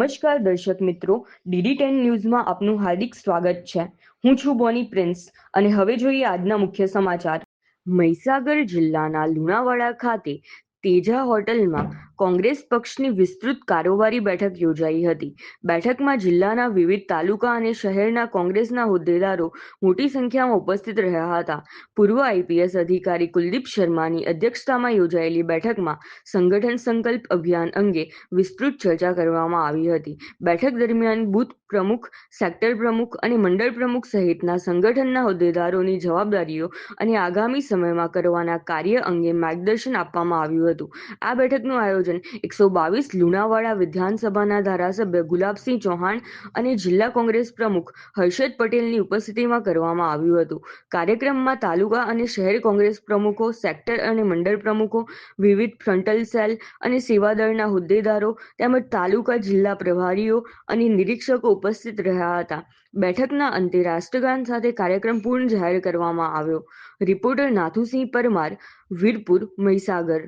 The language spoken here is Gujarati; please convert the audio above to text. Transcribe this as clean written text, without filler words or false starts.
નમસ્કાર દર્શક મિત્રો, DD10 ન્યૂઝમાં આપનું હાર્દિક સ્વાગત છે। હું છું બોની પ્રિન્સ અને હવે જોઈએ આજના મુખ્ય સમાચાર। મહીસાગર જિલ્લાના લુણાવાડા ખાતે તેજા હોટલમાં કોંગ્રેસ પક્ષની વિસ્તૃત કારોબારી બેઠક યોજાઈ હતી। બેઠકમાં જિલ્લાના વિવિધ તાલુકા અને શહેરના કોંગ્રેસના હોદ્દેદારો મોટી સંખ્યામાં ઉપસ્થિત રહ્યા હતા। પૂર્વ IPS અધિકારી કુલદીપ શર્માની અધ્યક્ષતામાં યોજાયેલી બેઠકમાં સંગઠન સંકલ્પ અભિયાન અંગે વિસ્તૃત ચર્ચા કરવામાં આવી હતી। બેઠક દરમિયાન બૂથ પ્રમુખ, સેક્ટર પ્રમુખ અને મંડળ પ્રમુખ સહિતના સંગઠનના હોદ્દેદારોની જવાબદારીઓ અને આગામી સમયમાં કરવાના કાર્ય અંગે માર્ગદર્શન આપવામાં આવ્યું હતું। આ બેઠકનું આયોજન 122 લુણાવાડા વિધાનસભાના ધારાસભ્ય ગુલાબસિંહ ચૌહાણ અને જિલ્લા કોંગ્રેસ પ્રમુખ હર્ષદ પટેલની ઉપસ્થિતિમાં કરવામાં આવ્યું હતું। કાર્યક્રમમાં તાલુકા અને શહેર કોંગ્રેસ પ્રમુખો, સેક્ટર અને મંડળ પ્રમુખો, વિવિધ ફ્રન્ટલ સેલ અને સેવાદળના હોદ્દેદારો તેમજ તાલુકા જિલ્લા પ્રભારીઓ અને નિરીક્ષકો ઉપસ્થિત રહ્યા હતા। બેઠકના અંતે રાષ્ટ્રગાન સાથે કાર્યક્રમ પૂર્ણ જાહેર કરવામાં આવ્યો। રિપોર્ટર નાથુસિંહ પરમાર, વીરપુર, મહીસાગર।